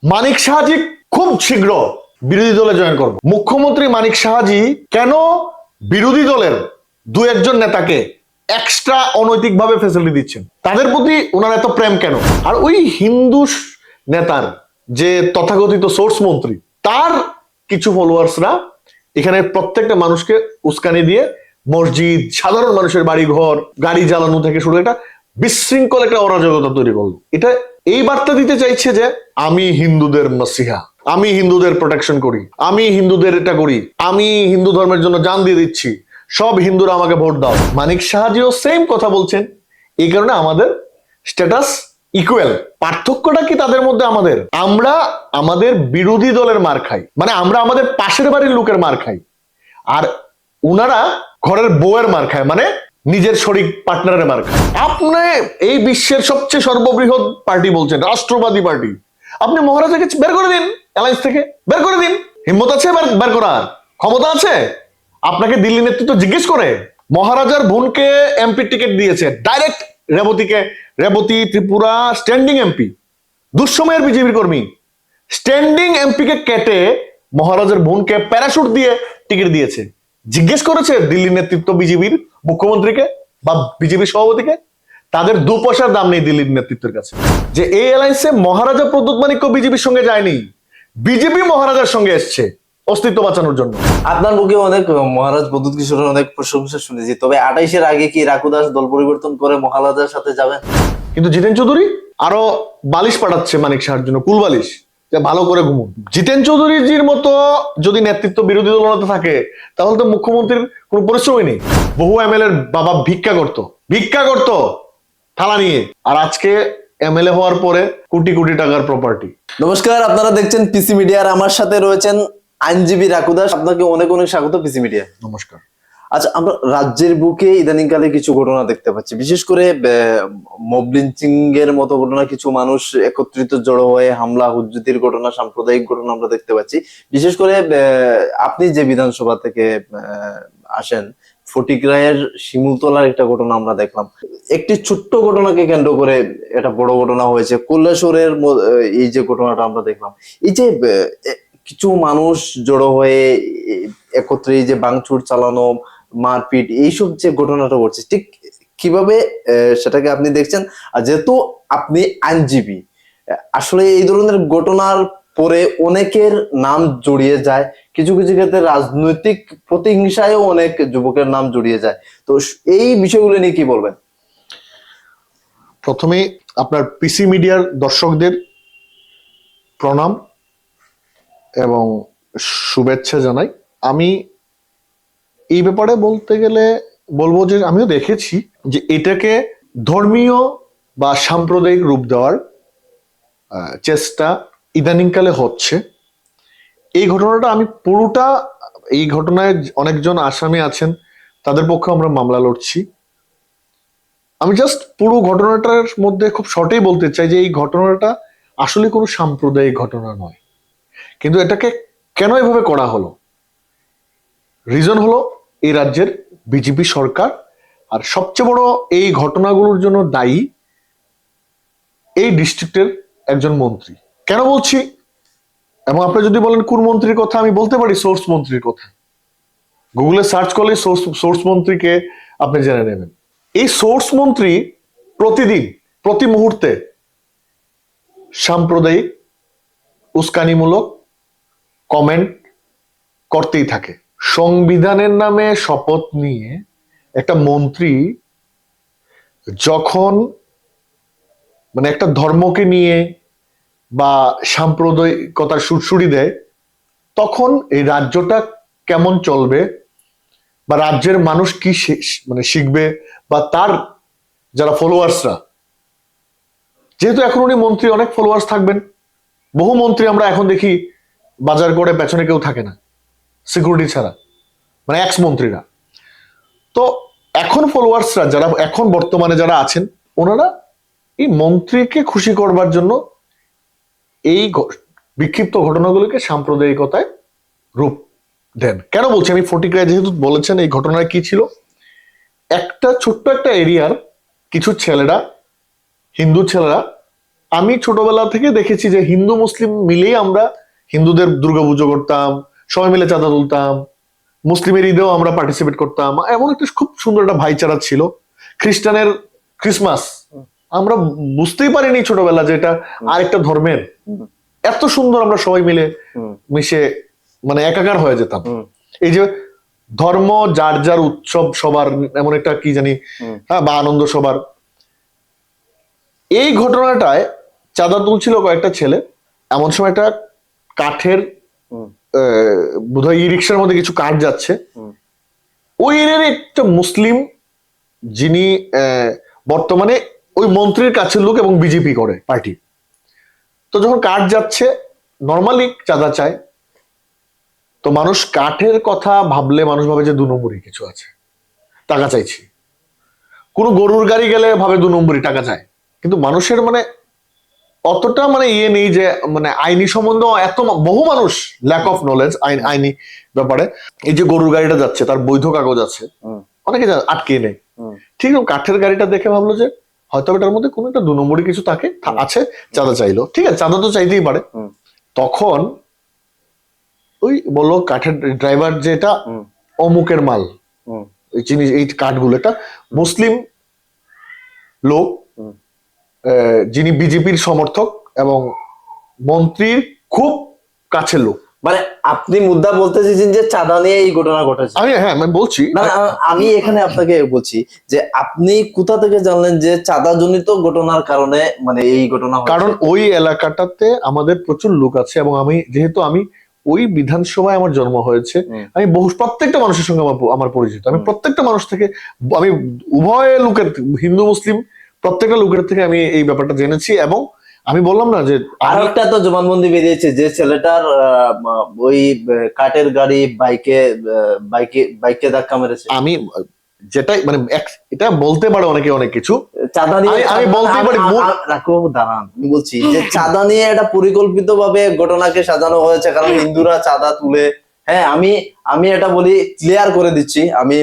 মানিক সাহাজি খুব শীঘ্র বিরোধী দলে জয়েন করব। মুখ্যমন্ত্রী মানিক সাহাজি কেন বিরোধী দলের দু একজন নেতাকে এক্সট্রা অনৈতিকভাবে ফ্যাসিলিটি দিচ্ছেন, তাদের প্রতি ওনার এত প্রেম কেন? আর ওই হিন্দু নেতার যে তথাকথিত সোর্স মন্ত্রী, তার কিছু ফলোয়ার্সরা এখানে প্রত্যেকটা মানুষকে উস্কানি দিয়ে মসজিদ, সাধারণ মানুষের বাড়ি ঘর, গাড়ি জ্বালানো থেকে শুরু একটা বিশৃঙ্খল একটা অরাজকতা তৈরি করলো। এটা এই বার্তা দিতে চাইছে যে আমি হিন্দুদের মসিহা, আমি হিন্দুদের প্রোটেকশন করি, আমি হিন্দুদের এটা করি, আমি হিন্দু ধর্মের জন্য জান দিয়ে দিচ্ছি, সব হিন্দুরা আমাকে ভোট দাও। মানিক সাহাজিও সেম কথা বলছেন। এই কারণে আমাদের স্ট্যাটাস ইকুয়াল। পার্থক্যটা কি তাদের মধ্যে? আমরা আমাদের বিরোধী দলের মার খাই, মানে আমরা আমাদের পাশের বাড়ির লোকের মার খাই, আর উনারা ঘরের বউয়ের মার খায়, মানে নিজের শরিক পার্টনারের মার খায়। আপনি এই বিশ্বের সবচেয়ে সর্ববৃহৎ পার্টি বলছেন, রাষ্ট্রবাদী পার্টি, আপনি মহারাজাকে বের করে দিন, অ্যালায়েন্স থেকে বের করে দিন। হিম্মত আছে বের করার? ক্ষমতা আছে? আপনাকে দিল্লি নেতৃত্ব জিজ্ঞেস করে? মহারাজার বোনকে এমপি টিকিট দিয়েছে direct Rebati Tripura standing MP, দুঃসময়ের বিজেপির কর্মী, স্ট্যান্ডিং এমপি কে কেটে মহারাজার বোনকে প্যারাশুট দিয়ে টিকিট দিয়েছে। জিজ্ঞেস করেছে দিল্লি নেতৃত্ব বিজেপির মুখ্যমন্ত্রীকে বা বিজেপির সভাপতিকে? তাদের দু পয়সার দাম নেই দিল্লির নেতৃত্বের কাছে। যে এই অ্যালায়েন্সে মহারাজা প্রদ্যুৎ মানিক্য বিজেপির সঙ্গে যায়নি, বিজেপি মহারাজার সঙ্গে এসছে অস্তিত্ব বাঁচানোর জন্য। আপনার মুখে অনেক মহারাজ প্রদ্যুৎ কিশোরের অনেক প্রশংসা শুনেছি, তবে 28-এর আগে কি রাকুদাস দল পরিবর্তন করে মহারাজার সাথে যাবেন? কিন্তু জিতেন চৌধুরী আরো বালিশ পাঠাচ্ছে মানিক শাহর জন্য, কুল বালিশ, যে ভালো করে ঘুমুন। জিতেন চৌধুরীজির মতো যদি নেতৃত্ব বিরোধী দলতে থাকে, তাহলে তো মুখ্যমন্ত্রীর কোনো পরিশ্রমই নেই। বহু এমএলএ বাবা ভিক্ষা করতো থালা নিয়ে, আর আজকে এমএলএ হওয়ার পরে কোটি কোটি টাকার প্রপার্টি। নমস্কার, আপনারা দেখছেন পিসি মিডিয়ার, আমার সাথে রয়েছেন আইনজীবী রাকুদাস। আপনাকে অনেক অনেক স্বাগত পিসি মিডিয়া। নমস্কার। আচ্ছা, আমরা রাজ্যের বুকে ইদানিংকালে কিছু ঘটনা দেখতে পাচ্ছি, বিশেষ করে মব লিঞ্চিং এর মতো ঘটনা, কিছু মানুষ একত্রিত জড়ো হয়ে হামলা হুজ্জতির ঘটনা, সাম্প্রদায়িক ঘটনা আমরা দেখতে পাচ্ছি। বিশেষ করে আপনি যে বিধানসভা থেকে আসেন, ফটিকরায়ের শিমুলতলার একটা ঘটনা আমরা দেখলাম। একটি ছোট্ট ঘটনাকে কেন্দ্র করে এটা বড় ঘটনা হয়েছে। কৈলাসহরের এই যে ঘটনাটা আমরা দেখলাম, এই যে কিছু মানুষ জড়ো হয়ে একত্রে এই যে ভাঙচুর চালানো, মারপিট, এইসব যে ঘটনাটা ঘটছে, ঠিক কিভাবে সেটাকে আপনি দেখছেন? আর যেহেতু আপনি আইনজীবী, আসলে এই ধরনের ঘটনার পরে অনেকের নাম জড়িয়ে যায়, কিছু কিছু ক্ষেত্রে রাজনৈতিক প্রতিহিংসায়ও অনেক যুবকের নাম জড়িয়ে যায়। তো এই বিষয়গুলো নিয়ে কি বলবেন? প্রথমে আপনার পিসি মিডিয়ার দর্শকদের প্রণাম এবং শুভেচ্ছা জানাই। আমি এই ব্যাপারে বলতে গেলে বলবো যে আমিও দেখেছি যে এটাকে ধর্মীয় বা সাম্প্রদায়িক রূপ দেওয়ার চেষ্টা ইদানিংকালে হচ্ছে। এই ঘটনাটা আমি পুরোটা, এই ঘটনায় অনেকজন আসামি আছেন, তাদের পক্ষে আমরা মামলা লড়ছি। আমি জাস্ট পুরো ঘটনাটার মধ্যে খুব শর্টেই বলতে চাই যে এই ঘটনাটা আসলে কোনো সাম্প্রদায়িক ঘটনা নয়, কিন্তু এটাকে কেন এভাবে করা হলো, রিজন হলো এই রাজ্যের বিজেপি সরকার, আর সবচেয়ে বড় এই ঘটনাগুলোর জন্য দায়ী এই ডিস্ট্রিক্টের একজন মন্ত্রী। কেন বলছি, এবং আপনি যদি বলেন কোন মন্ত্রীর কথা, আমি বলতে পারি সোর্স মন্ত্রীর কথা। গুগলে সার্চ করলে সোর্স মন্ত্রীকে আপনি জেনে নেবেন। এই সোর্স মন্ত্রী প্রতিদিন, প্রতি মুহূর্তে সাম্প্রদায়িক উস্কানিমূলক কমেন্ট করতেই থাকে। সংবিধানের নামে শপথ নিয়ে একটা মন্ত্রী যখন মানে একটা ধর্মকে নিয়ে বা সাম্প্রদায়িকতার সুরসুরি দেয়, তখন এই রাজ্যটা কেমন চলবে বা রাজ্যের মানুষ কি মানে শিখবে, বা তার যারা ফলোয়ার্সরা, যেহেতু এখন উনি মন্ত্রী, অনেক ফলোয়ার্স থাকবেন। বহু মন্ত্রী আমরা এখন দেখি বাজার করে পেছনে কেউ থাকে না, সিকিউরিটি ছাড়া, মানে এক্স মন্ত্রীরা। তো এখন ফলোয়ার্সরা যারা এখন বর্তমানে যারা আছেন, ওনারা এই মন্ত্রীকে খুশি করবার জন্য এই বিক্ষিপ্ত ঘটনাগুলোকে সাম্প্রদায়িকতায় রূপ দেন। কেন বলছি, আমি ফটিকরায় যেহেতু বলেছেন এই ঘটনায় কি ছিল, একটা ছোট্ট একটা এরিয়ার কিছু ছেলেরা, হিন্দু ছেলেরা আমি ছোটবেলা থেকে দেখেছি যে হিন্দু মুসলিম মিলেই আমরা হিন্দুদের দুর্গাপুজো করতাম, সবাই মিলে চাঁদা তুলতাম, মুসলিমের ঈদেও আমরা পার্টিসিপেট করতাম, এমন একটা খুব সুন্দর একটা ভাইচারা ছিল। খ্রিস্টানের ক্রিসমাস আমরা বুঝতেই পারিনি ছোটবেলা যে এটা আরেকটা ধর্মের, এত সুন্দর আমরা সবাই মিলে মিশে মানে একাকার হয়ে যেতাম। এই যে ধর্ম যার যার উৎসব সবার, এমন একটা কি জানি হ্যাঁ বা আনন্দ সবার। এই ঘটনাটায় চাঁদা তুলছিল কয়েকটা ছেলে, এমন সময় একটা কাঠের বোধহয় ই রিক্সার মধ্যে কিছু কাঠ যাচ্ছে, ওই এরিয়ার একটা মুসলিম যিনি বর্তমানে ওই মন্ত্রীর কাছের লোক এবং বিজেপি করে পার্টি। তো যখন কাঠ যাচ্ছে নর্মালি চাঁদা চায়, তো মানুষ কাঠের কথা ভাবলে মানুষ ভাবে যে 2 নম্বরই কিছু আছে, টাকা চাইছি। কোনো গরুর গাড়ি গেলে ভাবে 2 নম্বরই টাকা চায়, কিন্তু মানুষের মানে অতটা মানে ইয়ে নেই যে মানে আইনি সম্বন্ধ, এত বহু মানুষ ল্যাক অফ নলেজ আইনি ব্যাপারে। এই যে গরুর গাড়িটা যাচ্ছে তার বৈধ কাগজ আছে, অনেকে আটকে নেই, ঠিক কাঠের গাড়িটা দেখে ভাবলো যে হয়তো এটার মধ্যে কোনো একটা 2 নম্বরই কিছু আছে, চাঁদা চাইলো, ঠিক আছে চাঁদা তো চাইতেই পারে। তখন ওই বললো কাঠের ড্রাইভার যে এটা অমুকের মাল, এই জিনিস এই কাঠগুলো এটা মুসলিম লোক, যিনি বিজেপির সমর্থক এবং মন্ত্রীর খুব কাছের লোক। মানে আপনি মুদ্রা বলতে চাইছেন যে চাঁদা নিয়ে এই ঘটনা ঘটেছে? আমি বলছি না, আমি এখানে আপনাকে বলছি যে আপনি কোথা থেকে জানলেন যে চাঁদা জনিত ঘটনার কারণে মানে এই ঘটনা? কারণ ওই এলাকাটাতে আমাদের প্রচুর লোক আছে এবং আমি যেহেতু আমি ওই বিধানসভায় আমার জন্ম হয়েছে, আমি প্রত্যেকটা মানুষের সঙ্গে আমার পরিচিত, আমি প্রত্যেকটা মানুষ থেকে, আমি উভয় লোকের, হিন্দু মুসলিম প্রত্যেকটা লোকের থেকে আমি এই ব্যাপারটা জেনেছি। এবং আমি বললাম না যে আরো একটা তো জবানবন্দি বেরিয়েছে যে ছেলেটার ওই কাঠের গাড়ি বাইকে ধাক্কা মেরেছে। আমি যেটাই মানে এটা বলতে পারে অনেকে অনেক কিছু, চাঁদা নিয়ে আমি বলতে পারি দাঁড়ান, আমি বলছি যে চাঁদা নিয়ে এটা পরিকল্পিত ভাবে ঘটনাকে সাজানো হয়েছে, কারণ হিন্দুরা চাঁদা তুলে। হ্যাঁ, আমি এটা বলি, ক্লিয়ার করে দিচ্ছি আমি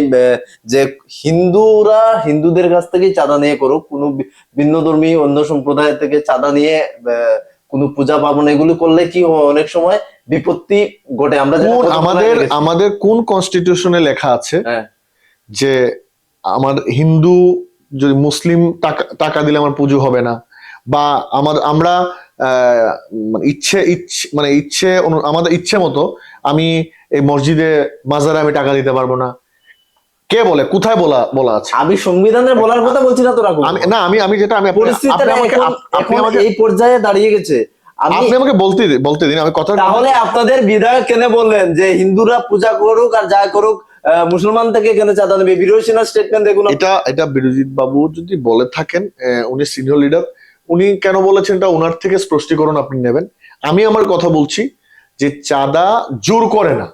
যে হিন্দুরা হিন্দুদের কাছ থেকেই চাঁদা নিয়ে করুক, কোনো ভিন্নধর্মী অন্য সম্প্রদায় থেকে চাঁদা নিয়ে কোনো পূজা পার্বণ এগুলো করলে কি হয়, অনেক সময় বিপত্তি ঘটে। আমরা আমাদের কোন কনস্টিটিউশনে লেখা আছে যে আমার হিন্দু যদি মুসলিম টাকা দিলে আমার পুজো হবে না, বা আমরা আমাদের ইচ্ছে মতো আমি এই মসজিদে মাজারে আমি টাকা দিতে পারবো না? কে বলে? কোথায় বলা আছে? আমি সংবিধানের বলার কথা বলছি না, তোরা আমি যেটা আমি আপনি আমাকে এই পর্যায়ে দাঁড়িয়ে গেছে, আপনি আমাকে বলতে দিন আমি কথা। তাহলে আপনাদের বিধায়ক কেন বললেন যে হিন্দুরা পূজা করুক আর যা করুক, মুসলমান থেকে কেন চাঁদা নেবে? বিরোধী সেনার স্টেটমেন্ট দেখুন। এটা বিরোজিৎ বাবু যদি বলে থাকেন, উনি সিনিয়র লিডার, উনি কেন বলেছেন এটা ওনার থেকে স্পষ্টীকরণ আপনি নেবেন। আমি আমার কথা বলছি যে চাঁদা জোর করে না,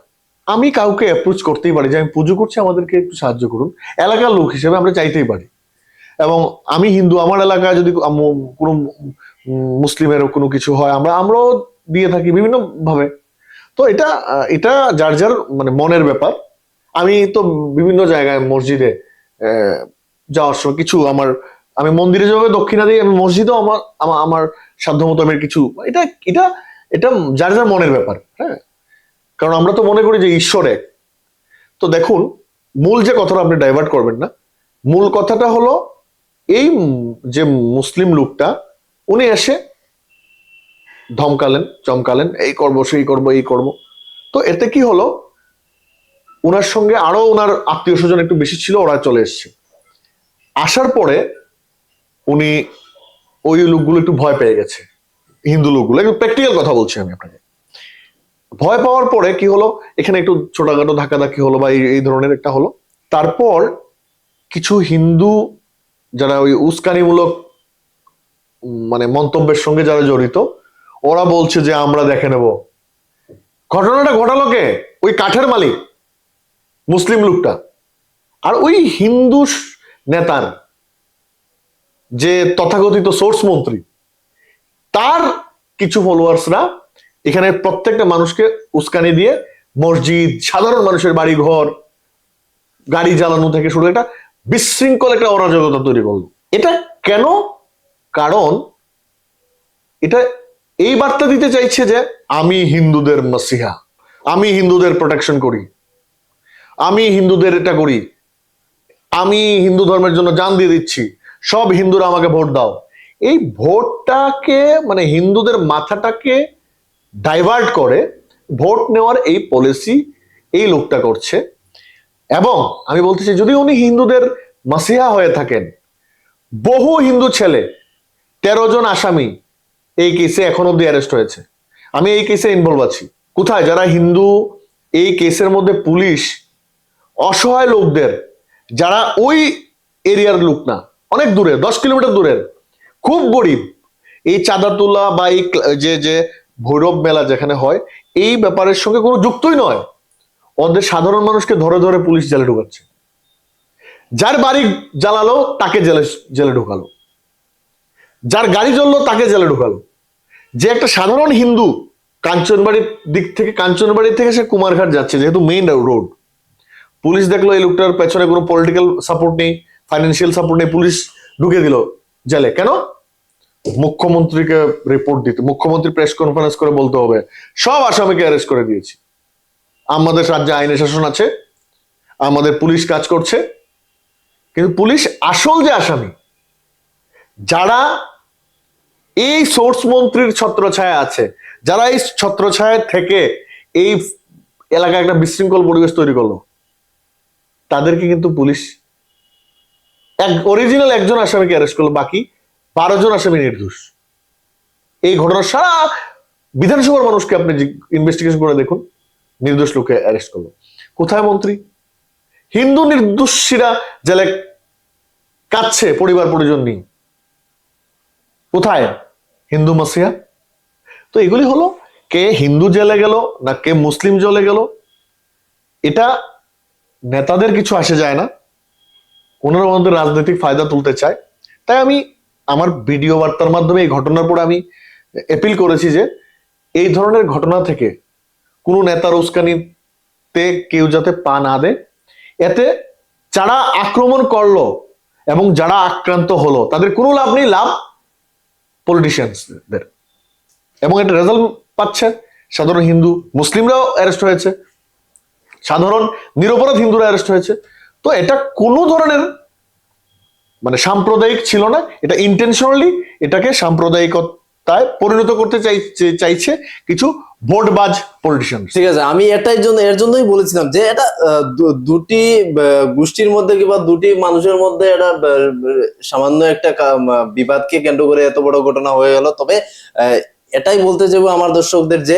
আমি কাউকে অ্যাপ্রোচ করতেই পারি যে আমি পুজো করছি, আমাদেরকে একটু সাহায্য করুন, এলাকার লোক হিসেবে আমরা চাইতেই পারি। এবং আমি হিন্দু, আমার এলাকায় যদি কোনো মুসলিমেরও কোনো কিছু হয় আমরাও দিয়ে থাকি বিভিন্ন ভাবে। তো এটা যার যার মানে মনের ব্যাপার। আমি তো বিভিন্ন জায়গায় মসজিদে যাওয়ার সময় কিছু আমি মন্দিরে যেভাবে দক্ষিণা দিই, আমি মসজিদেও আমার সাধ্যমতো আমি কিছু, এটা এটা এটা যার যার মনের ব্যাপার। হ্যাঁ, কারণ আমরা তো মনে করি যে ঈশ্বর এক। তো দেখুন, মূল যে কথাটা আপনি ডাইভার্ট করবেন না, মূল কথাটা হলো এই যে মুসলিম লোকটা উনি এসে চমকালেন, এই করবো সেই করবো এই করবো। তো এতে কি হলো, ওনার সঙ্গে আরো ওনার আত্মীয় স্বজন একটু বেশি ছিল, ওরা চলে এসছে। আসার পরে উনি ওই লোকগুলো একটু ভয় পেয়ে গেছে, হিন্দু লোকগুলো, একটু প্র্যাকটিক্যাল কথা বলছি আমি আপনাকে। ভয় পাওয়ার পরে কি হলো, এখানে একটু ছোটখাটো ধাক্কাধাক্কি হলো বা এই ধরনের একটা হলো। তারপর কিছু হিন্দু যারা ওই উস্কানিমূলক মানে মন্তব্যের সঙ্গে যারা জড়িত, ওরা বলছে যে আমরা দেখে নেব। ঘটনাটা ঘটালো কে? ওই কাঠের মালিক মুসলিম লোকটা, আর ওই হিন্দু নেতার যে তথাকথিত সোর্স মন্ত্রী, তার কিছু ফলোয়ার্সরা এখানে প্রত্যেকটা মানুষকে উস্কানি দিয়ে মসজিদ, সাধারণ মানুষের বাড়ি ঘর, গাড়ি জ্বালানো থেকে শুরু একটা বিশৃঙ্খল একটা অরাজকতা তৈরি করলো। এটা কেন? কারণ এটা এই বার্তা দিতে চাইছে যে আমি হিন্দুদের মসিহা, আমি হিন্দুদের প্রোটেকশন করি, আমি হিন্দুদের এটা করি, আমি হিন্দু ধর্মের জন্য জান দিয়ে দিচ্ছি, সব হিন্দুরা আমাকে ভোট দাও। এই ভোটটাকে মানে হিন্দুদের মাথাটাকে ডাইভার্ট করে ভোট নেওয়ার এই পলিসি এই লোকটা করছে। এবং আমি বলতে চাই যদি উনি হিন্দুদের মাসিহা হয়ে থাকেন, বহু হিন্দু ছেলে 13 জন আসামি এই কেসে এখন অব্দি অ্যারেস্ট হয়েছে। আমি এই কেসে ইনভলভ আছি। কোথায় যারা হিন্দু এই কেসের মধ্যে পুলিশ অসহায় লোকদের, যারা ওই এরিয়ার লোক না, অনেক দূরে 10 কিলোমিটার দূরের, খুব গরিব, এই চাঁদা তোলা বা এই যে যে ভৈরব মেলা যেখানে হয় এই ব্যাপারের সঙ্গে কোনো যুক্তই নয়, ওদের সাধারণ মানুষকে ধরে ধরে পুলিশ জেলে ঢুকাচ্ছে। যার বাড়ি জ্বালালো তাকে জেলে ঢুকালো, যার গাড়ি জ্বললো তাকে জেলে ঢুকালো। যে একটা সাধারণ হিন্দু কাঞ্চনবাড়ির দিক থেকে, কাঞ্চনবাড়ি থেকে সে কুমারঘাট যাচ্ছে, যেহেতু মেইন রোড, পুলিশ দেখলো এই লোকটার পেছনে কোনো পলিটিক্যাল সাপোর্ট নেই, ফাইন্যান্সিয়াল সাপোর্ট নেই, পুলিশ ঢুকে দিল জেলে। কেন? মুখ্যমন্ত্রীকে রিপোর্ট দিতে, মুখ্যমন্ত্রী প্রেস কনফারেন্স করে বলতে হবে সব আসামিকে অ্যারেস্ট করে দিয়েছি, আমাদের রাজ্যে আইনের শাসন আছে, আমাদের পুলিশ কাজ করছে। কিন্তু পুলিশ আসল যে আসামি, যারা এই সোর্স মন্ত্রীর ছত্রছায়া আছে, যারা এই ছত্রছায়া থেকে এই এলাকায় একটা বিশৃঙ্খল পরিবেশ তৈরি করলো, তাদেরকে কিন্তু পুলিশ অরিজিনাল একজন আসামিকে অ্যারেস্ট করলো, বাকি 12 জন আসামি নির্দোষ। এই ঘটনার সারা বিধানসভার মানুষকে আপনি ইনভেস্টিগেশন করে দেখুন, নির্দোষ লোককে অ্যারেস্ট করলো। কোথায় মন্ত্রী? হিন্দু নির্দোষীরা জেলে কাঁদছে পরিবার পরিজন নিয়ে, কোথায় হিন্দু মাসিয়া? তো এগুলি হলো কে হিন্দু জেলে গেল না কে মুসলিম জেলে গেল, এটা নেতাদের কিছু আসে যায় না, ওনারা ওনাদের রাজনৈতিক ফায়দা তুলতে চায়। তাই আমি আমার ভিডিও বার্তার মাধ্যমে এই ঘটনার পরে আমি অ্যাপিল করেছি যে এই ধরনের ঘটনা থেকে কোনো নেতার উস্কানিতে কেউ যাতে পা না দেয়। এতে যারা আক্রমণ করলো এবং যারা আক্রান্ত হলো তাদের কোনো লাভ নেই, লাভ পলিটিশিয়ানসদের। এবং এটা রেজাল্ট পাচ্ছে, সাধারণ হিন্দু মুসলিমরাও অ্যারেস্ট হয়েছে, সাধারণ নিরপরাধ হিন্দুরা অ্যারেস্ট হয়েছে। তো এটা কোনো ধরনের মানে সাম্প্রদায়িক ছিল না, এটা ইন্টেনশনালি এটাকে সাম্প্রদায়িকতায় পরিণত করতে চাইছে কিছু ভোটবাজ পলিটিশিয়ান। ঠিক আছে, আমি এর জন্যই বলেছিলাম যে এটা দুটি গোষ্ঠীর মধ্যে কিংবা দুটি মানুষের মধ্যে এটা সামান্য একটা বিবাদকে কেন্দ্র করে এত বড় ঘটনা হয়ে গেল। তবে এটাই বলতে যাবো আমার দর্শকদের যে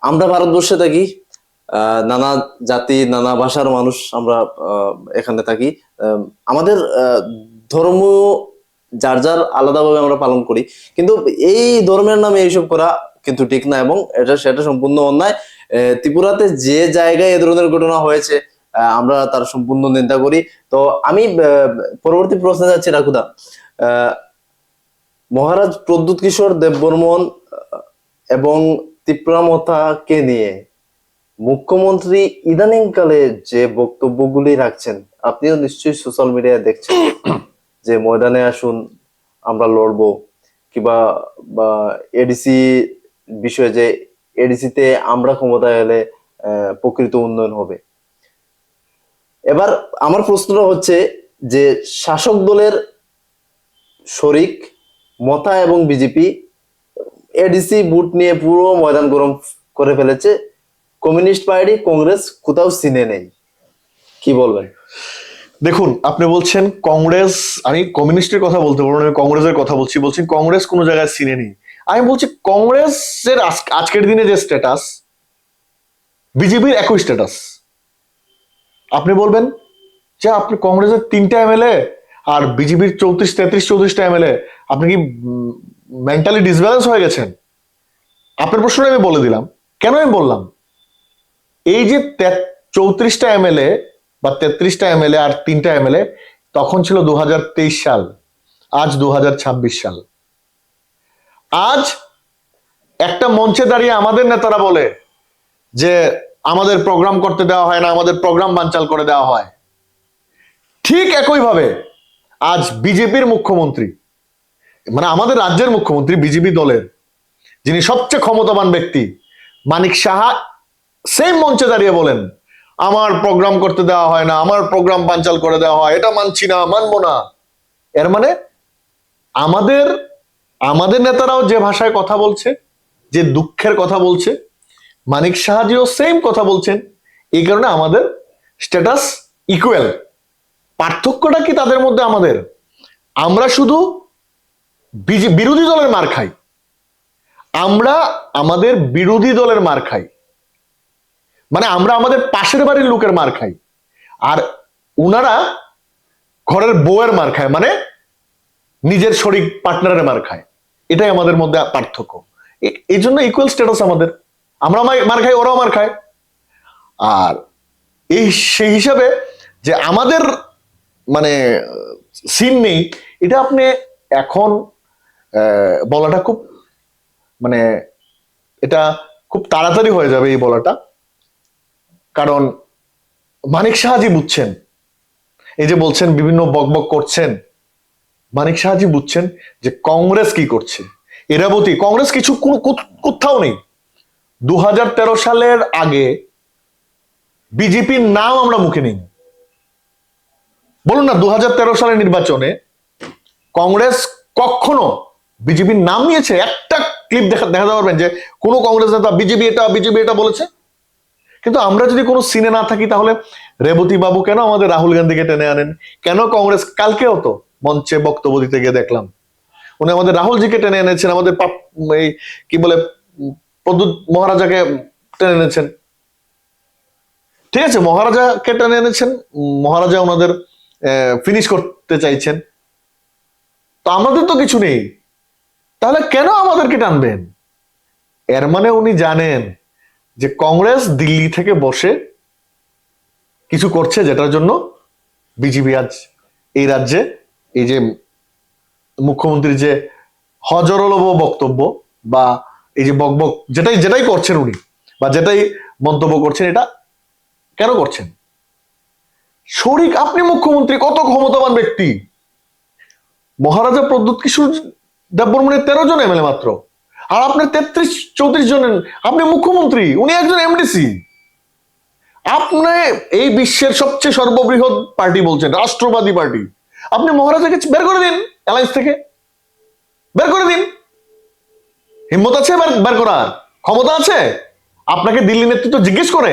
আমরা ভারতবর্ষে থাকি, নানা জাতি নানা ভাষার মানুষ আমরা এখানে থাকি, আমাদের ধর্ম যার যার আলাদাভাবে আমরা পালন করি, কিন্তু এই ধর্মের নামে এইসব করা কিন্তু ঠিক না এবং সেটা সম্পূর্ণ অন্যায়। ত্রিপুরাতে যে জায়গায় এ ধরনের ঘটনা হয়েছে আমরা তার সম্পূর্ণ নিন্দা করি। তো আমি পরবর্তী প্রশ্নে যাচ্ছি রাকুদা। মহারাজ প্রদ্যুৎ কিশোর দেববর্মন এবং তীব্রামতাকে নিয়ে মুখ্যমন্ত্রী ইদানিংকালে যে বক্তব্যগুলি রাখছেন, আপনিও নিশ্চয়ই সোশ্যাল মিডিয়ায় দেখছেন যে ময়দানে আসুন আমরা লড়বো, কিংবা এডিসি বিষয়ে যে এডিসিতে আমরা ক্ষমতায় এলে প্রকৃত উন্নয়ন হবে। এবার আমার প্রশ্নটা হচ্ছে যে শাসক দলের শরিক মতা এবং বিজেপি এডিসি বুট নিয়ে পুরো ময়দান গরম করে ফেলেছে, কমিউনিস্ট পার্টি কংগ্রেস কোথাও সিনে নেই, কি বলবেন? দেখুন, আপনি বলছেন কংগ্রেস, আমি কমিউনিস্টের কথা বলতে পারবো না, আমি কংগ্রেসের কথা বলছি কংগ্রেস কোনো জায়গায় সিনে নেই। আমি বলছি কংগ্রেসের আজকের দিনে যে স্ট্যাটাস, বিজেপির একই স্ট্যাটাস। আপনি বলবেন যে আপনি কংগ্রেসের 3টা এমএলএ আর বিজেপির 34টা এমএলএ, আপনি কি মেন্টালি ডিসব্যালেন্স হয়ে গেছেন? আপনার প্রশ্নটা আমি বলে দিলাম। কেন আমি বললাম? এই যে 34টা এমএলএ বা 33টা এমএলএ আর 3টা এমএলএ, তখন ছিল 2023 সাল, আজ 2026 সাল। আজ একটা মঞ্চে দাঁড়িয়ে আমাদের নেতারা বলে যে আমাদের প্রোগ্রাম করতে দেওয়া হয় না, আমাদের প্রোগ্রাম বানচাল করে দেওয়া হয়। ঠিক একইভাবে আজ বিজেপির মুখ্যমন্ত্রী মানে আমাদের রাজ্যের মুখ্যমন্ত্রী বিজেপি দলের যিনি সবচেয়ে ক্ষমতাবান ব্যক্তি মানিক সাহা সেম মঞ্চে দাঁড়িয়ে বলেন আমার প্রোগ্রাম করতে দেওয়া হয় না, আমার প্রোগ্রাম বানচাল করে দেওয়া হয়, এটা মানছি না, মানবো না। এর মানে আমাদের আমাদের নেতারাও যে ভাষায় কথা বলছে, যে দুঃখের কথা বলছে, মানিক সাহাজিও সেম কথা বলছেন। এই কারণে আমাদের স্ট্যাটাস ইকুয়াল। পার্থক্যটা কি তাদের মধ্যে? আমাদের আমরা শুধু বিরোধী দলের মার খাই, আমরা আমাদের বিরোধী দলের মার খাই, মানে আমরা আমাদের পাশের বাড়ির লোকের মার খাই, আর উনারা ঘরের বউয়ের মার খায়, মানে নিজের শরিক পার্টনারের মার খায়। এটাই আমাদের মধ্যে পার্থক্য। এই জন্য ইকুয়াল স্ট্যাটাস আমাদের, আমরা মার খাই, ওরাও মার খায়। আর এই সেই হিসাবে যে আমাদের মানে সিন নেই, এটা আপনি এখন বলাটা খুব মানে এটা খুব তাড়াতাড়ি হয়ে যাবে এই বলাটা। কারণ মানিক সাহাজি বুঝছেন, এই যে বলছেন বিভিন্ন বকবক করছেন, মানিক সাহাজি বুঝছেন যে কংগ্রেস কি করছে। এরাবতী কংগ্রেস কিছু কোথাও নেই। 2013 সালের আগে বিজেপির নাম আমরা মুখে নিই। বলুন না 2013 সালের নির্বাচনে কংগ্রেস কখনো বিজেপির নাম নিয়েছে? একটা ক্লিপ দেখাতে পারবেন যে কোনো কংগ্রেস নেতা বিজেপি এটা বলেছে? কিন্তু আমরা যদি কোনো সিনে না থাকি তাহলে রেবতী বাবু কেন আমাদের রাহুল গান্ধীকে টেনে আনেন? কেন কংগ্রেস কালকেও তো মঞ্চে বক্তব্য দিতে গিয়ে দেখলাম উনি আমাদের রাহুলজিকে টেনে এনেছেন, আমাদের এই কি বলে প্রদ্যুৎ মহারাজাকে টেনে এনেছেন। ঠিক আছে, মহারাজাকে টেনে এনেছেন, মহারাজা ওনাদের ফিনিশ করতে চাইছেন, তো আমাদের তো কিছু নেই, তাহলে কেন আমাদেরকে টানবেন? এর মানে উনি জানেন যে কংগ্রেস দিল্লি থেকে বসে কিছু করছে, যেটার জন্য বিজেপি আজ এই রাজ্যে এই যে মুখ্যমন্ত্রীর যে হজরলভ বক্তব্য বা এই যে বকবক যেটাই করছেন উনি, বা যেটাই মন্তব্য করছেন, এটা কেন করছেন? শরিক আপনি মুখ্যমন্ত্রী, কত ক্ষমতাবান ব্যক্তি। মহারাজা প্রদ্যুৎ কিশোর দেববর্মনের 13 জন এমএলএ মাত্র, আর আপনার 33-34 জনের, আপনি মুখ্যমন্ত্রী, উনি একজন এমডিসি। আপনি এই বিশ্বের সবচেয়ে সর্ববৃহৎ পার্টি বলছেন, রাষ্ট্রবাদী পার্টি, আপনি মহারাজাকে বের করে দিন অ্যালায়েন্স থেকে, বের করে দিন। হিম্মত আছে বের করার? ক্ষমতা আছে? আপনাকে দিল্লি নেতৃত্ব জিজ্ঞেস করে?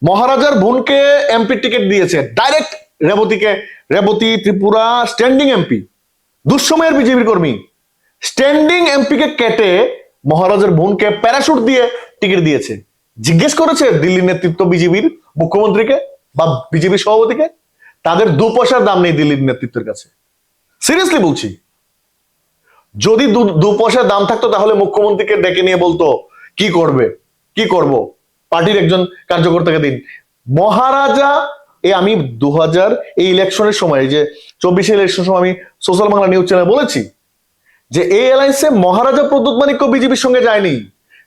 মহারাজার বোনকে এমপি টিকিট দিয়েছে direct Rebati Tripura standing MP, দুঃসময়ের বিজেপির কর্মী, স্ট্যান্ডিং এমপি কে কেটে মহারাজার বোনকে প্যারাশুট দিয়ে টিকিট দিয়েছে। জিজ্ঞেস করেছে দিল্লি নেতৃত্ব বিজেপির মুখ্যমন্ত্রীকে বা বিজেপি সভাপতিকে? তাদের 2 পয়সার দাম নেই দিল্লির নেতৃত্বের কাছে। সিরিয়াসলি বলছি, যদি 2 পয়সার দাম থাকতো তাহলে মুখ্যমন্ত্রীকে ডেকে নিয়ে বলতো কি করব, পার্টির একজন কার্যকর্তাকে দিন। মহারাজা আমি 2000 এই ইলেকশনের সময়, যে 24 ইলেকশনের সময় আমি সোশ্যাল বাংলা নিউজ চ্যানেলে বলেছি যে এই অ্যালায়েন্সে মহারাজা প্রদ্যুৎ মানিক্য বিজেপির সঙ্গে যায়নি,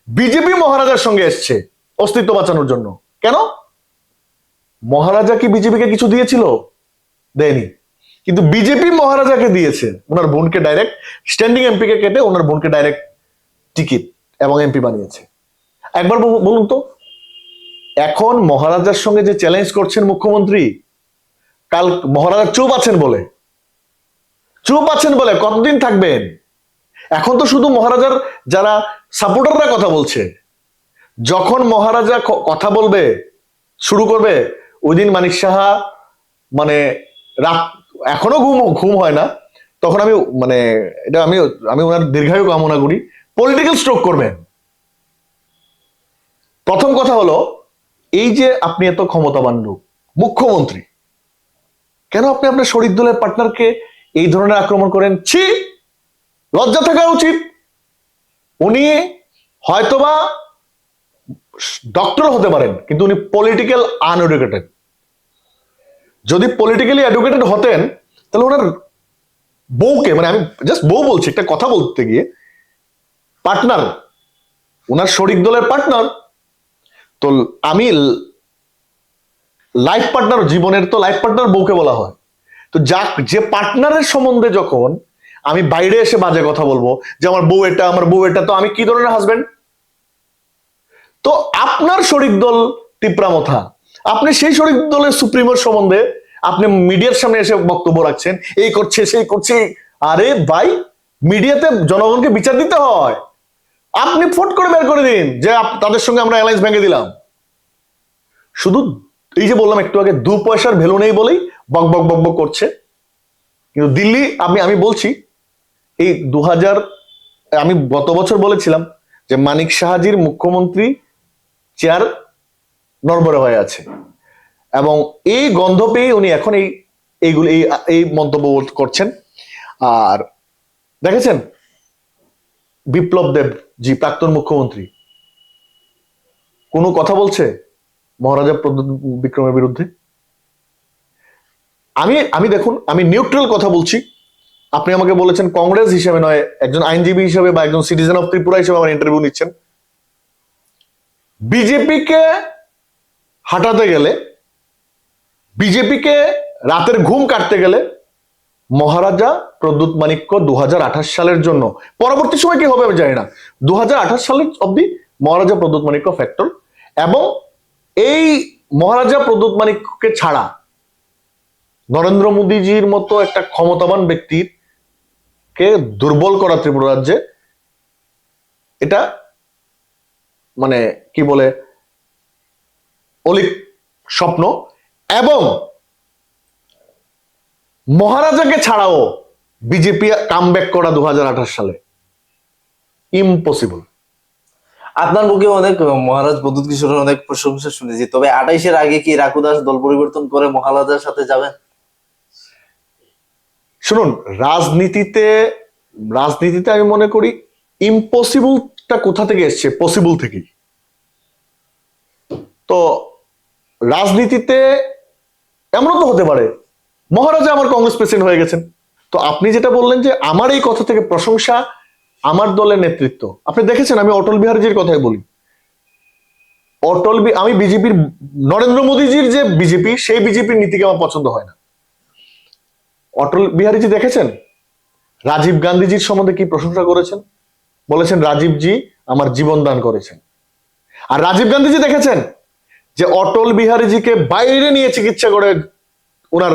বিজেপি মহারাজার সঙ্গে এসছে অস্তিত্ব বাঁচানোর জন্য। কেন? মহারাজা কি বিজেপিকে কিছু দিয়েছিল? দেয়নি, কিন্তু বিজেপি মহারাজাকে দিয়েছে ওনার বোনকে ডাইরেক্ট, স্ট্যান্ডিং এমপি কে কেটে ওনার বোনকে ডাইরেক্ট টিকিট এবং এমপি বানিয়েছে। একবার বলুন তো, এখন মহারাজার সঙ্গে যে চ্যালেঞ্জ করছেন মুখ্যমন্ত্রী, কাল মহারাজা চুপ আছেন বলে কতদিন থাকবেন? এখন তো শুধু মহারাজার যারা সাপোর্টাররা কথা বলছে, যখন মহারাজা কথা বলবে শুরু করবে ওই দিন মানিক সাহা মানে রাত এখনো ঘুম হয় না, তখন আমি মানে এটা আমি ওনার দীর্ঘায়ু কামনা করি, পলিটিক্যাল স্ট্রোক করবেন। প্রথম কথা হলো, এই যে আপনি এত ক্ষমতাবান লোক, মুখ্যমন্ত্রী, কেন আপনি আপনার শরিক দলের পার্টনারকে এই ধরনের আক্রমণ করেন? ছি, লজ্জা থাকা উচিত। উনি হয়তোবা ডক্টর হতে পারেন, কিন্তু উনি পলিটিক্যাল আনএডুকেটেড। যদি পলিটিক্যালি এডুকেটেড হতেন তাহলে ওনার বউকে, মানে আমি জাস্ট বউ বলছি, একটা কথা বলতে গিয়ে, পার্টনার, ওনার শরিক দলের পার্টনার, তো আমি লাইফ পার্টনার, জীবনের তো লাইফ পার্টনার বউকে বলা হয়। তো যে পার্টনারের সম্বন্ধে যখন আমি বাইরে এসে বাজে কথা বলবো যে আমার বউ এটা, আমার বউ এটা, তো আমি কি ধরনের হাজবেন্ড? তো আপনার শরিক দল টিপ্রামথা, আপনি সেই শরিক দলের সুপ্রিমোর সম্বন্ধে আপনি মিডিয়ার সামনে এসে বক্তব্য রাখছেন, এই করছে সেই করছে। আরে ভাই, মিডিয়াতে জনগণকে বিচার দিতে হয়। আপনি ফট করে বের করে দিন যে তাদের সঙ্গে আমরা অ্যালায়েন্স ভেঙে দিলাম। শুধু এই যে বললাম একটু আগে, 2 পয়সার ভ্যালু নেই বলেই বক বক বক বক করছে। কিন্তু দিল্লি, আমি বলছি এই 2000, আমি গত বছর বলেছিলাম যে মানিক সাহাজির মুখ্যমন্ত্রী চেয়ার নড়বড়ে হয়ে আছে, এবং এই গন্ধ পেয়ে উনি এখন এইগুলো এই মন্তব্য করছেন। আর দেখেছেন বিপ্লব দেব জি, প্রাক্তন মুখ্যমন্ত্রী, কোনো কথা বলছে মহারাজা প্রদ্যুৎ বিক্রমের বিরুদ্ধে? আমি দেখুন, আমি নিউট্রাল কথা বলছি। আপনি আমাকে বলেছেন কংগ্রেস হিসেবে নয়, একজন আইনজীবী হিসেবে বা একজন সিটিজেন অফ ত্রিপুরা হিসেবে আমার ইন্টারভিউ নিচ্ছেন। বিজেপিকে হাঁটাতে গেলে, বিজেপিকে রাতের ঘুম কাটতে গেলে মহারাজা প্রদ্যুৎ মাণিক্য 2028 সালের জন্য, পরবর্তী সময় কি হবে আমি জানি না, 2028 সালের অব্দি মহারাজা প্রদ্যুৎ মাণিক্য ফ্যাক্টর। এবং এই মহারাজা প্রদ্যুৎ মাণিক্যকে ছাড়া নরেন্দ্র মোদীজির মতো একটা ক্ষমতাবান ব্যক্তির কে দুর্বল করা ত্রিপুরা রাজ্যে, এটা মানে কি বলে অলিক স্বপ্ন। এবং মহারাজাকে ছাড়াও বিজেপি কামব্যাক করা 2028 সালে ইম্পসিবল। আপনার মুখে অনেক মহারাজ প্রদ্যুৎ কিশোরের অনেক প্রশংসা শুনেছি, তবে 28-এর আগে কি রাকুদাস দল পরিবর্তন করে মহারাজার সাথে যাবেন? শুনুন, রাজনীতিতে আমি মনে করি ইম্পসিবলটা কোথা থেকে এসছে, পসিবল থেকেই। তো রাজনীতিতে এমনও তো হতে পারে মহারাজা আমার কংগ্রেস প্রেসিডেন্ট হয়ে গেছেন। তো আপনি যেটা বললেন যে আমার এই কথা থেকে প্রশংসা আমার দলের নেতৃত্ব, আপনি দেখেছেন আমি অটল বিহারীজির কথাই বলি। আমি বিজেপির, নরেন্দ্র মোদীজির যে বিজেপি, সেই বিজেপির নীতিকে আমার পছন্দ হয় না। অটল বিহারীজি দেখেছেন রাজীব গান্ধীজির সম্বন্ধে কি প্রশংসা করেছেন, বলেছেন রাজীবজি আমার জীবন দান করেছেন। আর রাজীব গান্ধীজি দেখেছেন যে অটল বিহারীজিকে বাইরে নিয়ে চিকিৎসা করে, ওনার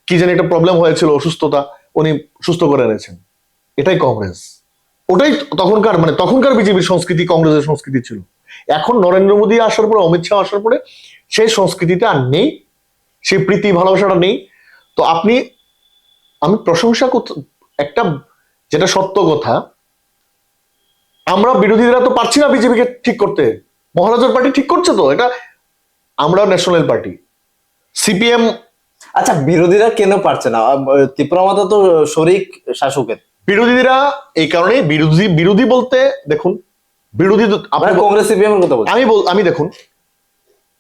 কি জানি একটা প্রবলেম হয়েছিল, অসুস্থতা, উনি সুস্থ করে এনেছেন। এটাই কংগ্রেস, ওটাই তখনকার বিজেপির সংস্কৃতি, কংগ্রেসের সংস্কৃতি ছিল। এখন নরেন্দ্র মোদী আসার পরে, অমিত শাহ আসার পরে সেই সংস্কৃতিটা আর নেই, সেই প্রীতি ভালোবাসাটা নেই। তো আমি প্রশংসা একটা, যেটা সত্য কথা, আমরা বিরোধীরা তো পারছি না বিজেপিকে ঠিক করতে, মহারাজার পার্টি ঠিক করছে। তো এটা আমরা ন্যাশনাল পার্টি, সিপিএম। আচ্ছা, বিরোধীরা কেন পারছে না? ত্রিপুরামাতা তো শরিক শাসকের। বিরোধীরা এই কারণে বিরোধী বলতে দেখুন, বিরোধী আপনার কংগ্রেস সিপিএম এর কথা বলছেন। আমি দেখুন,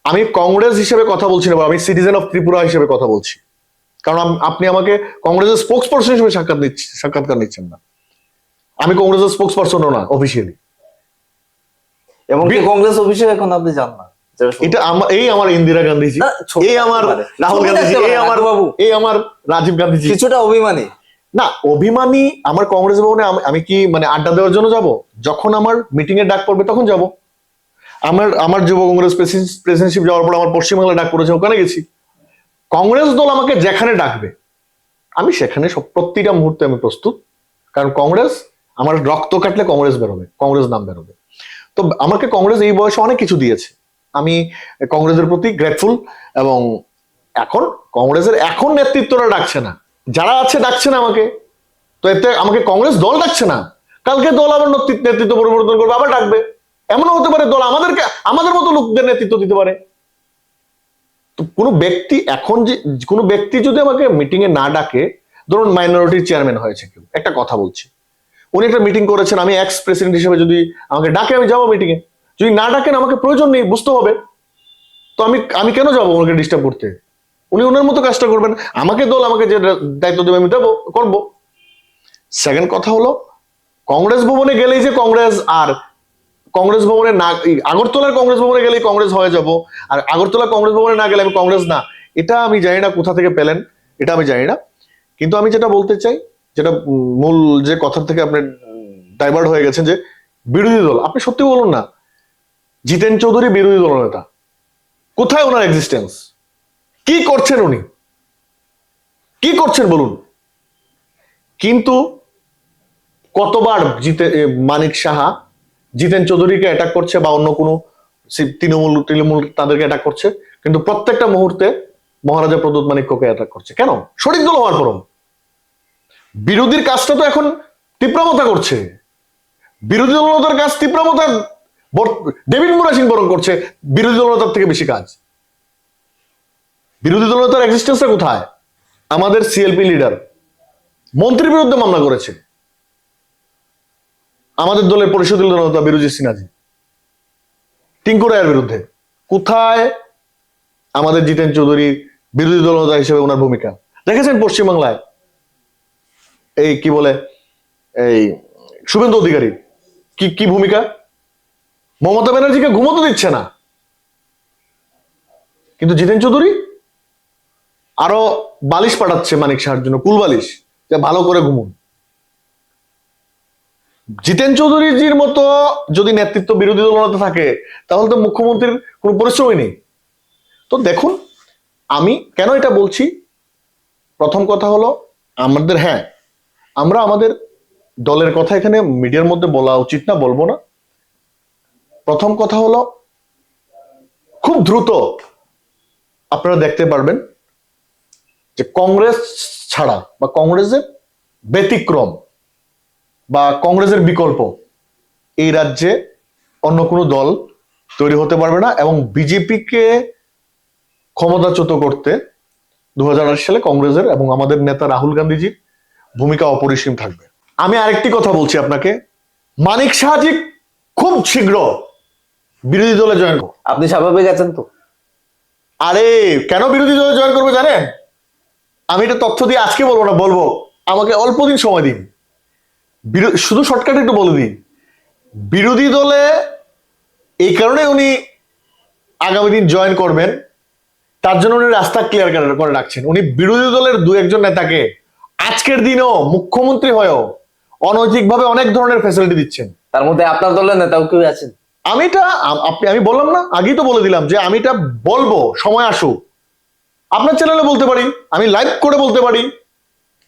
আমি কংগ্রেস হিসেবে কথা বলছি না, আমি সিটিজেন অফ ত্রিপুরা হিসেবে কথা বলছি। কারণ আপনি আমাকে কংগ্রেসের স্পোক্স পারসন হিসেবে সাক্ষাৎকার নিচ্ছেন না। আমি কংগ্রেসের স্পোক্স পারসনও না অফিসিয়ালি। এবং কংগ্রেস অফিসে এখন আপনি যান না। এটা আমার ইন্দিরা গান্ধীজি, এই আমার রাহুল গান্ধীজি, এই আমার রাজীব গান্ধীজি। কিছুটা অভিমানী না, অভিমানী আমার কংগ্রেস ভবনে আমি কি আড্ডা দেওয়ার জন্য যাব? যখন আমার মিটিং এর ডাক পড়বে তখন যাব। আমার যুব কংগ্রেস প্রেসিডেন্টশিপ যাওয়ার পর আমার পশ্চিমবাংলা ডাক পড়েছে, ওখানে গেছি। কংগ্রেস দল আমাকে যেখানে ডাকবে আমি সেখানে প্রতিটা মুহূর্তে আমি প্রস্তুত। কারণ কংগ্রেস, আমার রক্ত কাটলে কংগ্রেস বেরোবে, কংগ্রেস নাম বেরোবে। তো আমাকে কংগ্রেস এই বয়সে অনেক কিছু দিয়েছে, আমি কংগ্রেসের প্রতি গ্রেটফুল। এবং এখন কংগ্রেসের নেতৃত্বরা ডাকছে না, যারা আছে ডাকছে না আমাকে। তো এতে আমাকে কংগ্রেস দল ডাকছে না, কালকে দল আবার নেতৃত্ব পরিবর্তন করবে, আবার ডাকবে। এমনও হতে পারে দল আমাদের মতো লোকদের নেতৃত্ব দিতে পারে। তো কোনো ব্যক্তি যদি আমাকে মিটিং এ না ডাকে, ধরুন মাইনরিটির চেয়ারম্যান হয়েছে কেউ, একটা কথা বলছি, উনি একটা মিটিং করেছেন, আমি এক্স প্রেসিডেন্ট হিসেবে যদি আমাকে ডাকে আমি যাবো মিটিং এ। যদি না ডাকেন আমাকে প্রয়োজন নেই, বুঝতে হবে। তো আমি কেন যাবো ওনাকে ডিস্টার্ব করতে? উনি ওনার মতো কাজটা করবেন, আমাকে যে দায়িত্ব দেবে আমি দেবো, করবো। সেকেন্ড কথা হলো, কংগ্রেস ভবনে গেলেই যে কংগ্রেস ভবনে না, আগরতলার কংগ্রেস ভবনে গেলেই কংগ্রেস হয়ে যাব, আর আগরতলা কংগ্রেস ভবনে না গেলে আমি কংগ্রেস না, এটা আমি জানি না কোথা থেকে পেলেন, এটা আমি জানি না। কিন্তু আমি যেটা বলতে চাই, যেটা মূল যে কথা থেকে আপনি ডাইভার্ট হয়ে গেছেন, যে বিরোধী দল, আপনি সত্যি বলুন না, জিতেন চৌধুরী বিরোধী দল নেতা, কোথায় ওনার এক্সিস্টেন্স? কি করছেন উনি? কি করছেন বলুন? কিন্তু কতবার মানিক সাহা জিতেন চৌধুরীকে অ্যাটাক করছে বা অন্য কোনো তৃণমূল তাদেরকে অ্যাটাক করছে, কিন্তু প্রত্যেকটা মুহূর্তে মহারাজা প্রদ্যোৎ মাণিক্যকে অ্যাটাক করছে। কেন? সঠিক দল হওয়ার পরও বিরোধীর কাজটা তো এখন তীব্রমতা করছে। বিরোধী দলতার কাজ তীব্রমতা ডেভিড মুরাসিং বরং করছে বিরোধী দলতার থেকে বেশি কাজ। বিরোধী দলতার এক্সিস্টেন্সটা কোথায়? আমাদের সিএলপি লিডার মন্ত্রীর বিরুদ্ধে মামলা করেছে, আমাদের দলের পরিষদীয় দলনেতা বিরোধী সিনহাজি, টিঙ্কু রায়ের বিরুদ্ধে। কোথায় আমাদের জিতেন চৌধুরী বিরোধী দলনেতা হিসেবে ওনার ভূমিকা? দেখেছেন পশ্চিমবাংলায় এই কি বলে এই শুভেন্দু অধিকারী কি কি ভূমিকা? মমতা ব্যানার্জিকে ঘুমোতে দিচ্ছে না, কিন্তু জিতেন চৌধুরী আরো বালিশ পাঠাচ্ছে মানিক সাহার জন্য, কুল বালিশ, যে ভালো করে ঘুমুন। জিতেন চৌধুরীজির মতো যদি নেতৃত্ব বিরোধী দলনেতা থাকে, তাহলে তো মুখ্যমন্ত্রীর কোনো পরিশ্রমই নেই। তো দেখুন, আমি কেন এটা বলছি, প্রথম কথা হলো আমাদের, হ্যাঁ, আমরা আমাদের দলের কথা এখানে মিডিয়ার মধ্যে বলা উচিত না, বলবো না। প্রথম কথা হলো, খুব দ্রুত আপনারা দেখতে পারবেন যে কংগ্রেস ছাড়া বা কংগ্রেসের ব্যতিক্রম বা কংগ্রেসের বিকল্প এই রাজ্যে অন্য কোনো দল তৈরি হতে পারবে না, এবং বিজেপিকে ক্ষমতাচ্যুত করতে 2008 সালে কংগ্রেসের এবং আমাদের নেতা রাহুল গান্ধীজির ভূমিকা অপরিসীম থাকবে। আমি আরেকটি কথা বলছি আপনাকে, মানিক সাহাজি খুব শীঘ্র বিরোধী দলে জয়েন করবে। আপনি স্বাভাবিক আছেন তো? আরে কেন বিরোধী দলে জয়েন করবে জানেন? আমি এটা তথ্য দিয়ে আজকে বলবো না, বলবো, আমাকে অল্প দিন সময় দিন। শুধু শর্টকাট একটু বলে দিই, বিরোধী দলে এই কারণে উনি আগামী দিন জয়েন করবেন, তার জন্য উনি রাস্তা ক্লিয়ার করে রাখছেন। উনি বিরোধী দলের দু একজন নেতাকে আজকের দিনেও মুখ্যমন্ত্রী হয়েও অনৈতিকভাবে অনেক ধরনের ফ্যাসিলিটি দিচ্ছেন। তার মধ্যে আপনার দলের নেতাও কেউ আছেন? আমি বললাম না, আগেই তো বলে দিলাম যে আমি এটা বলবো, সময় আসুক। আপনার চ্যানেলে বলতে পারি, আমি লাইভ করে বলতে পারি,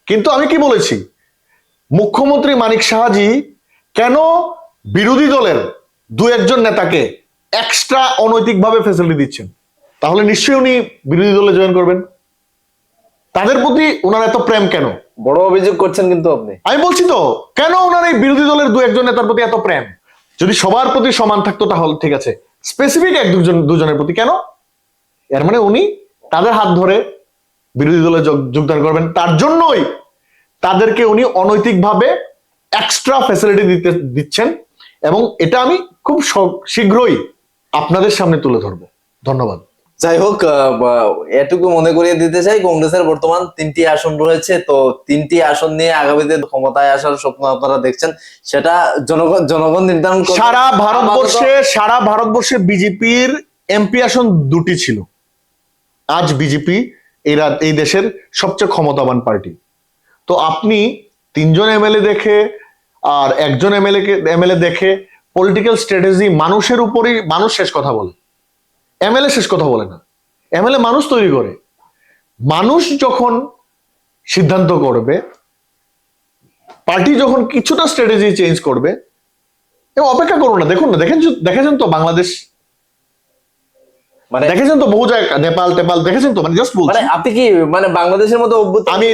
কিন্তু আমি কি বলেছি, মুখ্যমন্ত্রী মানিক সাহাজি কেন বিরোধী দলের দু একজন নেতাকে এক্সট্রা অনৈতিকভাবে ফ্যাসিলিটি দিচ্ছেন? তাহলে নিশ্চয়ই উনি বিরোধী দলে জয়েন করবেন। তাদের প্রতি ওনার এত প্রেম কেন? বড় অভিযোগ করছেন কিন্তু আপনি। আমি বলছি তো, কেন ওনার এই বিরোধী দলের দু একজন নেতার প্রতি এত প্রেম? যদি সবার প্রতি সমান থাকতো তাহলে ঠিক আছে, স্পেসিফিক দুজনের প্রতি কেন? এর মানে উনি তাদের হাত ধরে বিরোধী দলে যোগদান করবেন, তার জন্যই তাদেরকে উনি অনৈতিকভাবে এক্সট্রা ফ্যাসিলিটি দিচ্ছেন, এবং এটা আমি খুব শীঘ্রই আপনাদের সামনে তুলে ধরবো। ধন্যবাদ। যাই হোক, এটুকু মনে করিয়ে দিতে চাই, কংগ্রেসের বর্তমান 3টি আসন রয়েছে। তো 3টি আসন নিয়ে আগামীতে ক্ষমতায় আসার স্বপ্ন আপনারা দেখছেন, সেটা জনগণ নির্ধারণ করবে। সারা ভারতবর্ষে বিজেপির এমপি আসন 2টি ছিল। আজ বিজেপি এই দেশের সবচেয়ে ক্ষমতাবান পার্টি। তো আপনি 3জন এমএলএ দেখে আর একজন এমএলএ দেখে পলিটিক্যাল স্ট্র্যাটেজি মানুষের উপরই, মানুষ শেষ কথা বলে, এমএলএ শেষ কথা বলে না। এমএলএ মানুষ তৈরি করে। মানুষ যখন সিদ্ধান্ত করবে, পার্টি যখন কিছুটা স্ট্র্যাটেজি চেঞ্জ করবে, এবং অপেক্ষা করুন না, দেখুন না, দেখেছেন তো বাংলাদেশ, মানে দেখেছেন তো বহু জায়গা, নেপাল দেখেছেন তো, মানে জাস্ট বলছি। আপনি কি বাংলাদেশের মতো আমি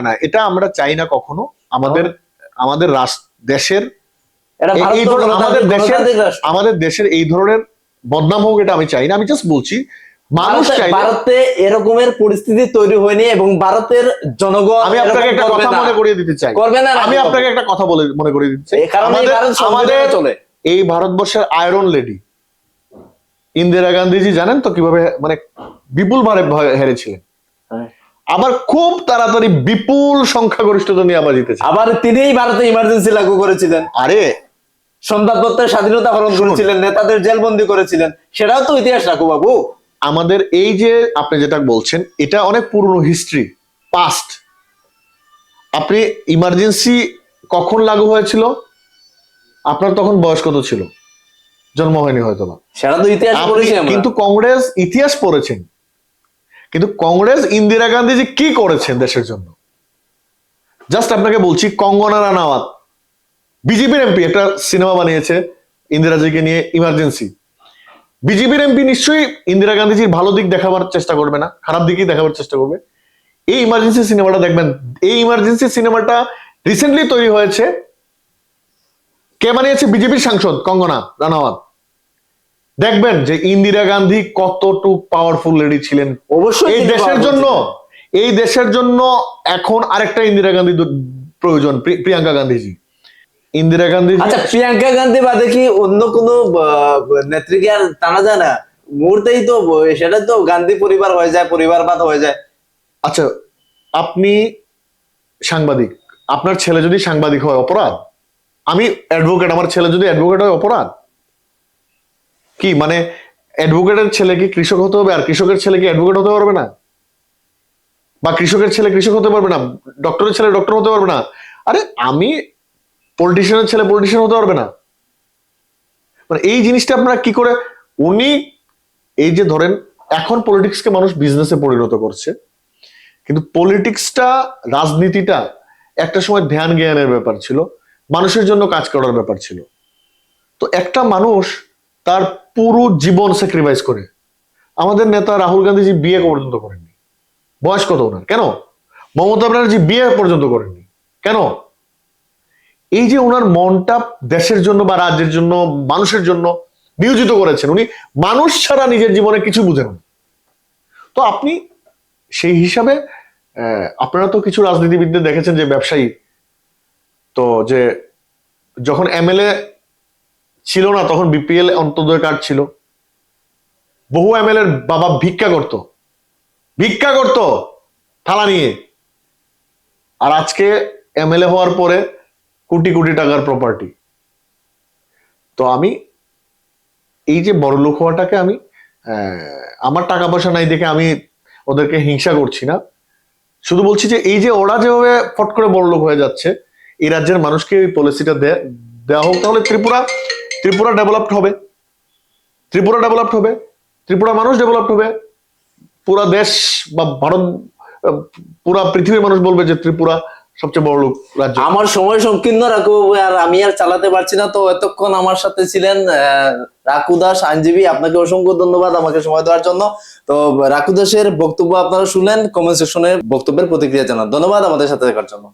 না, এটা আমরা চাই না কখনো। আমাদের দেশের আমাদের দেশের এই ধরনের বদনাম হোক, এটা আমি চাই না। আমি জাস্ট বলছি, মানুষ চাই। ভারতে এরকমের পরিস্থিতি তৈরি হয়নি, এবং ভারতের জনগণ, আমি আপনাকে একটা কথা মনে করিয়ে দিতে চাই, আমি আপনাকে একটা কথা মনে করিয়ে দিতে চাই। আমাদের এই ভারতবর্ষের আয়রন লেডি ইন্দিরা গান্ধীজি জানেন তো কিভাবে, মানে বিপুল ভাবে হেরেছিলেন, আবার খুব তাড়াতাড়ি বিপুল সংখ্যাগরিষ্ঠতা নিয়ে আবার জিতেছে। আবার তিনিই ভারতে ইমার্জেন্সি লাগু করেছিলেন। আরে সংবাদপত্রের স্বাধীনতা হরণ করেছিলেন, নেতাদের জেলবন্দি করেছিলেন, সেটাও তো ইতিহাস রাখো বাবু। আমাদের এই যে আপনি যেটা বলছেন, এটা অনেক পুরনো হিস্ট্রি, পাস্ট। আপনি ইমার্জেন্সি কখন লাগু হয়েছিল? আপনার তখন বয়স কত ছিল? জন্ম হয়নি হয়তো বা। সেটা তো ইতিহাস আপনি পড়েছি আমরা। কিন্তু কংগ্রেস ইতিহাস পড়েছেন, কিন্তু কংগ্রেস ইন্দিরা গান্ধী যে কি করেছেন দেশের জন্য, জাস্ট আপনাকে বলছি। কঙ্গনা রানাওয়াত বিজেপির এমপি, একটা সিনেমা বানিয়েছে ইন্দিরাজিকে নিয়ে, ইমার্জেন্সি। বিজেপির এমপি নিশ্চয়ই ইন্দিরা গান্ধীজির ভালো দিক দেখাবার চেষ্টা করবে না, খারাপ দিকই দেখাবার চেষ্টা করবে। এই ইমার্জেন্সি সিনেমাটা দেখবেন, এই ইমার্জেন্সি সিনেমাটা রিসেন্টলি তৈরি হয়েছে। কে বানিয়েছে? বিজেপির সাংসদ কঙ্গনা রানাওয়াত। দেখবেন যে ইন্দিরা গান্ধী কতটুকু পাওয়ারফুল লেডি ছিলেন অবশ্যই এই তিনি দেশের powerful জন্য। ছিলেন। এই দেশের জন্য এখন আরেকটা ইন্দিরা গান্ধী প্রয়োজন, প্রিয়াঙ্কা গান্ধীজি। ইন্দিরা গান্ধী আচ্ছা, প্রিয়াঙ্কা গান্ধী বাদে কি অন্য কোনো নেত্রীকে আর টানা যায় না? মুহূর্তেই তো সেটা তো গান্ধী পরিবার হয়ে যায়, পরিবারবাদ হয়ে যায়। আচ্ছা, আপনি সাংবাদিক, আপনার ছেলে যদি সাংবাদিক হয় অপরাধ? আমি অ্যাডভোকেট, আমার ছেলে যদি অ্যাডভোকেট হয় অপরাধ? কি মানে অ্যাডভোকেটের ছেলে কি কৃষক হতে হবে, আর কৃষকের ছেলে কি অ্যাডভোকেট হতে পারবে না? বা কৃষকের ছেলে কৃষক হতে পারবে না, ডক্টরের ছেলে ডক্টর হতে পারবে না? আরে আমি পলিটিশিয়ানের ছেলে পলিটিশিয়ান হতে পারবে না? মানে এই জিনিসটা আপনারা কি করে, উনি এই যে ধরেন এখন পলিটিক্সকে মানুষ বিজনেসে পরিণত করছে, কিন্তু পলিটিক্সটা, রাজনীতিটা একটা সময় ধ্যান জ্ঞানের ব্যাপার ছিল, মানুষের জন্য কাজ করার ব্যাপার ছিল। তো একটা মানুষ তার পুরো জীবন স্যাক্রিফাইস করে, আমাদের নেতা রাহুল গান্ধীজি বিয়ে পর্যন্ত করেননি, বয়স কত ওনার? কেন? মমতা ব্যানার্জি বিয়ে পর্যন্ত করেননি, কেন? এই যে ওনার মনটা দেশের জন্য বা রাজ্যের জন্য, মানুষের জন্য নিয়োজিত করেছেন, উনি মানুষ ছাড়া নিজের জীবনে কিছু বুঝেন না। তো আপনি সেই হিসাবে আপনারা তো কিছু রাজনীতিবিদদের দেখেছেন যে ব্যবসায়ী, তো যে যখন এমএলএ ছিল না তখন বিপিএল অন্তোদয় কার্ড ছিল, বহু এমএলএ বাবা ভিক্ষা করত থালা নিয়ে, আর আজকে এমএলএ হওয়ার পরে কোটি কোটি টাকার প্রপার্টি। তো আমি এই যে বড় লোক হওয়াটাকে আমি আমার টাকা পয়সা নাই দেখে আমি ওদেরকে হিংসা করছি না, শুধু বলছি যে এই যে ওরা যেভাবে ফট করে বড় লোক হয়ে যাচ্ছে, এই রাজ্যের মানুষকে এই পলিসিটা দেওয়া হোক, তাহলে ত্রিপুরা ডেভেলপড হবে, ত্রিপুরা মানুষ ডেভেলপড হবে, পুরা দেশ বা ভারত, পুরা পৃথিবীর মানুষ বলবে যে ত্রিপুরা সবচেয়ে বড় লোক রাজ্য। আমার সময় সংকীর্ণ, রাকু আর আমি আর চালাতে পারছি না। তো এতক্ষণ আমার সাথে ছিলেন রাকু দাস, আইনজীবী। আপনাকে অসংখ্য ধন্যবাদ আমাকে সময় দেওয়ার জন্য। তো রাকু দাসের বক্তব্য আপনারা শুনলেন, কমেন্ট সেকশনে বক্তব্যের প্রতিক্রিয়া জানান। ধন্যবাদ আমাদের সাথে থাকার জন্য।